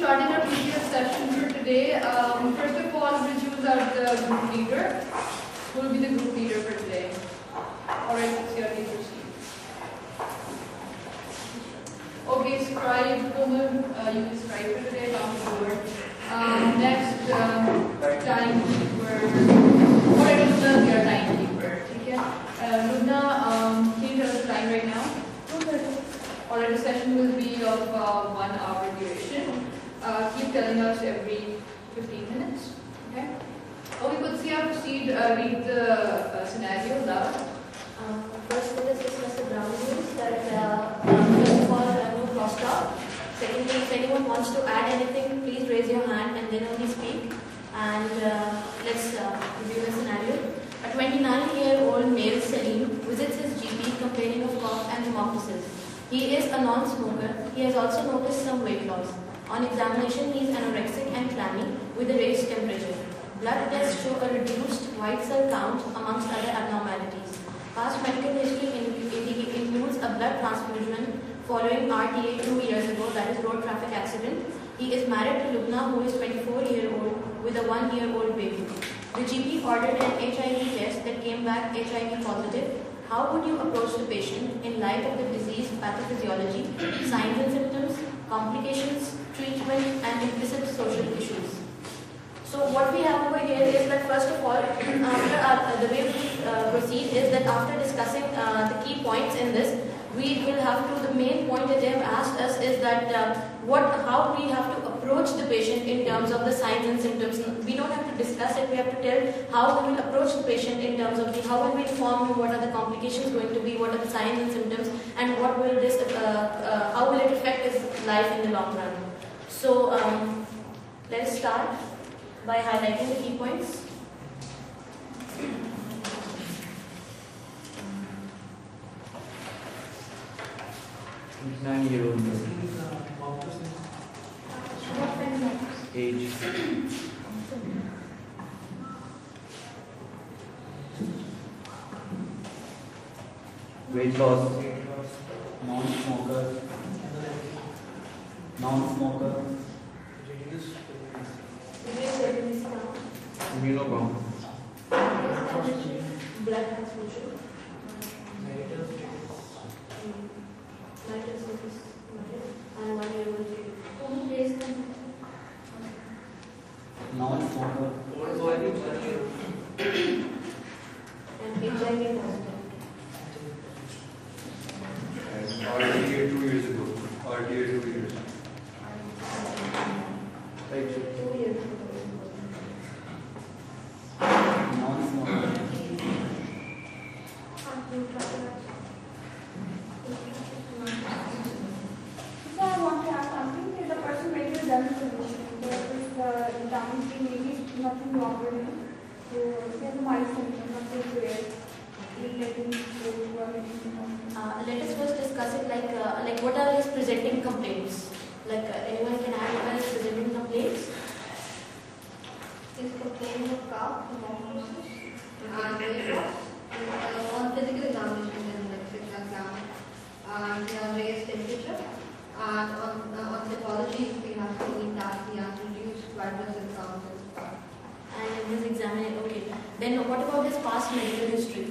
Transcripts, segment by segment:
starting our previous session for today. First of all, we'll choose out the group leader. Who will be the group leader for today? Alright, let's see how you proceed. Okay, scribe, Komal, you will scribe for today, down the board. Next, timekeeper. Alright, Lubna, your timekeeper. Okay. Lubna, can you tell us the time right now? Alright, the session will be of 1 hour duration. Keep telling us every 15 minutes. Okay. We could see how to proceed. Read the scenario loud. First, let us discuss the ground rules. That first of all, no crosstalk. Secondly, if anyone wants to add anything, please raise your hand and then only speak. And let's review the scenario. A 29-year-old male Salim visits his GP complaining of cough and hemoptysis. He is a non-smoker. He has also noticed some weight loss. On examination, he is anorexic and clammy with a raised temperature. Blood tests show a reduced white cell count amongst other abnormalities. Past medical history includes a blood transfusion following RTA 2 years ago, that is road traffic accident. He is married to Lubna, who is 24-year-old with a 1-year-old baby. The GP ordered an HIV test that came back HIV positive. How would you approach the patient in light of the disease pathophysiology, signs and symptoms, complications, treatment, and implicit social issues? So what we have over here is that first of all, after the way we proceed is that after discussing the key points in this, we will have to, the main point that they have asked us is that how we have to approach the patient in terms of the signs and symptoms. We don't have to discuss it, we have to tell how we will approach the patient in terms of how will we inform you, what are the complications going to be, what are the signs and symptoms, and what will this, how will it affect his life in the long run. So let's start by highlighting the key points. 9-year-old age. Weight loss. Non-smoker. Immunocom. Blood transfusion. And 1-year-old baby. Who plays them? Non-smoker. And HIV positive. RTA 2 years ago. RTA 2 years. Right. 2 years ago. Non-smoker. So I want to ask something. If the person went to the general physician, there is the downstream, maybe nothing wrong with him. So he has a mild symptom, nothing severe. Let him go to a medicine. Let us first discuss it like what are his presenting complaints? Anyone can add what are his presenting complaints? He's complaining of cough, hemoptysis, and weight loss. On physical examination, in like 6 exam, and he has raised temperature. And on pathology, we have seen that he has reduced blood vessel count. And in his examination, okay. Then what about his past medical history?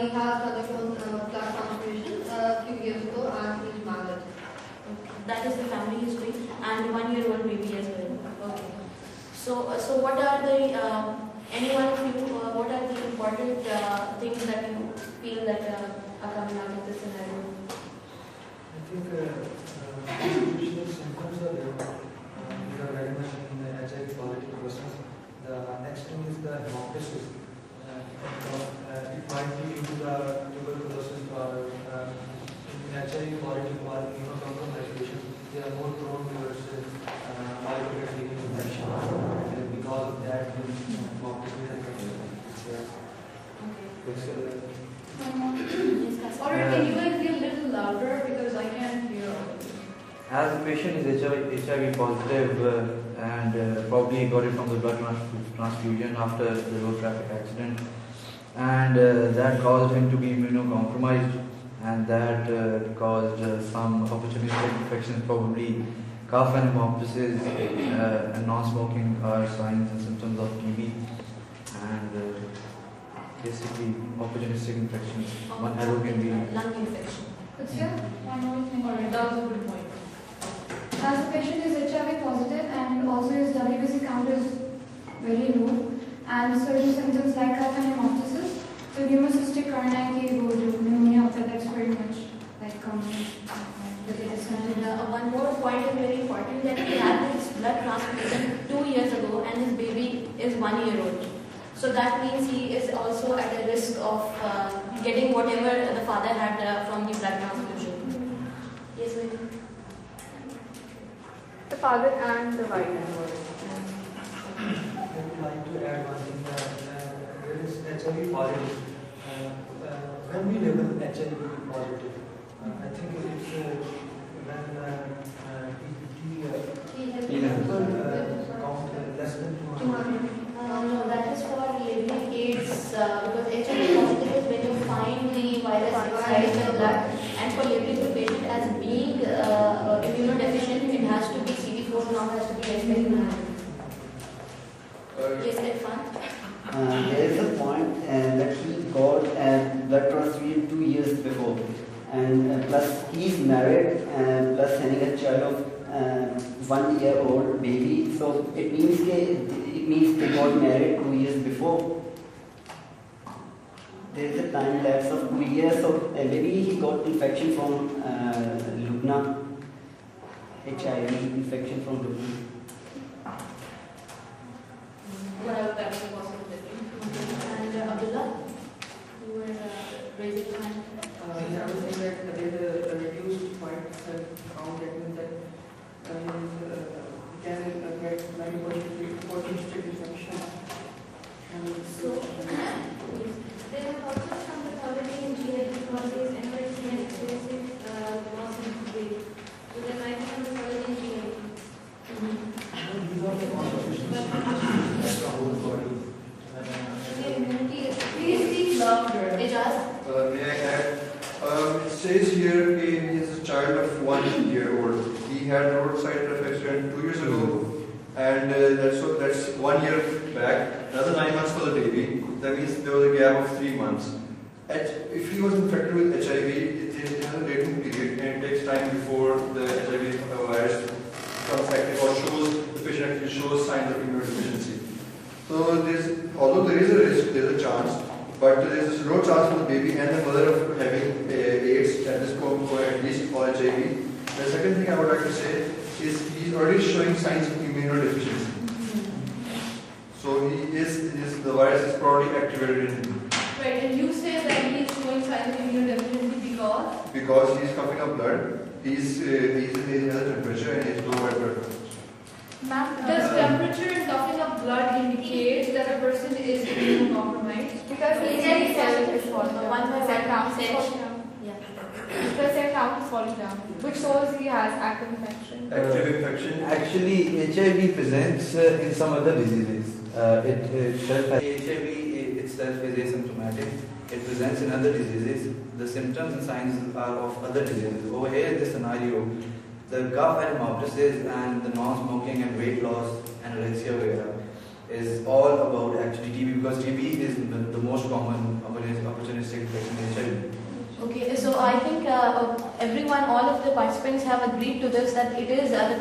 He has undergone blood transfusion a few years ago, and he's married. Okay. That is the family history and 1-year-old baby as well. Okay. So what are the anyone of you? What are the important things that you feel that are coming out of this scenario? I think usual symptoms are there. These are very much in the HIV positive persons. The next thing is the hemoptysis. It might be due to the tuberculosis or in HIV positive or immunocompromised patients. They are more prone towards myeloid leakage infection. And because of that, the hemoptysis is affected. Alright, can you guys be a little louder because I can't hear. As the patient is HIV positive and probably got it from the blood transfusion after the road traffic accident, and that caused him to be immunocompromised, and that caused some opportunistic infections probably cough and hemoptysis and non-smoking are signs and symptoms of TB, and basically opportunistic infections. One arrow can be lung infection. What's your one more thing? Alright, that was a good point. As the patient is HIV positive and also his WBC count is very low, and certain symptoms like cough and hemoptysis, so pneumocystic coronary pneumonia, that's very much like common. And one more point is very important, that he had his blood transfusion 2 years ago and his baby is 1 year old. So that means he is also at a risk of getting whatever the father had from the blood transfusion. Yes, ma'am. The father and the wife. I would like to add one thing that there is HIV positive. When we label HIV positive, I think it's when count less than 200. No, that is for labeling AIDS because HIV positive is when you find the virus inside the blood, and for labeling the patient as being immunodeficient, it has to be CD4 now has to be less than 200. Yes, Irfan? There is a point that he got blood transfusion 2 years before, and plus he's married, plus having a child of 1 year old baby. So it means they got married 2 years before. There is a time lapse of 2 years, so maybe he got infection from Lubna, HIV infection from Lubna. Whatever that was a possibility. And Abdullah, you were raising your hand. I would say that there is a reduced white cell count, that means that can get very opportunistic infection. So, there are also some pathology in GI causes anorexia and excessive loss of weight. So there might be some pathology in GI. These are the constitutions of the whole body. Please speak louder. Ijaz? May I add? It says here he is a child of 1 year old. He had roadside traffic accident 2 years ago, and that's 1 year back. Another 9 months for the baby. That means there was a gap of 3 months. If he was infected with HIV, it has a latent period, and it takes time before the HIV virus becomes active or the patient actually shows signs of immunodeficiency. So although there is a risk, there is a chance, but there is no chance for the baby and the mother of having AIDS at this point, or at least for HIV. The second thing I would like to say is he's already showing signs of immunodeficiency. So the virus is probably activated in him. Right, and you say that he is showing signs of immunodeficiency because he's coughing up blood, he has a temperature and he's low white blood count. Does temperature and coughing up blood indicate that a person is immunocompromised? Because Exactly. cell is falling down. One by Cell count is cell. falling down. Yeah. The cell count is falling down, which shows he has active infection. Active infection. Actually, HIV presents in some other diseases. HIV itself is asymptomatic. It presents in other diseases. The symptoms and signs are of other diseases. Over here in this scenario, the cough and hemoptysis and the non-smoking and weight loss, anorexia, etc., is all about actually TB, because TB is the most common opportunistic infection in HIV. Okay, so I think everyone, all of the participants have agreed to this, that it is, as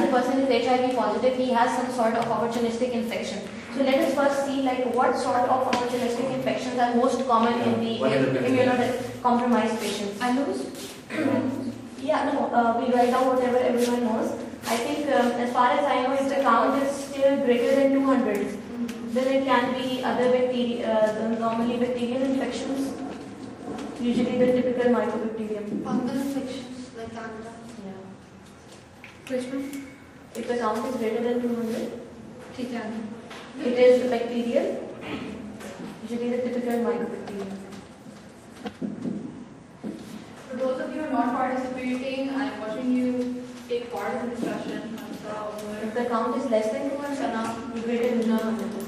the person is HIV positive, he has some sort of opportunistic infection. So let us first see what sort of opportunistic infections are most common in the immunocompromised patients. I lose? Yeah, no, we write down whatever everyone knows. I think as far as I know, if the count is still greater than 200, then it can be other bacteria, normally bacterial infections. Usually the typical mycobacterium. Fungal infections like candida. Yeah. Which one? If the count is greater than 200, it is bacterial. Usually the typical mycobacterium. For those of you who are not participating, I'm watching you take part in the discussion. If the count is less than 200, greater than 200.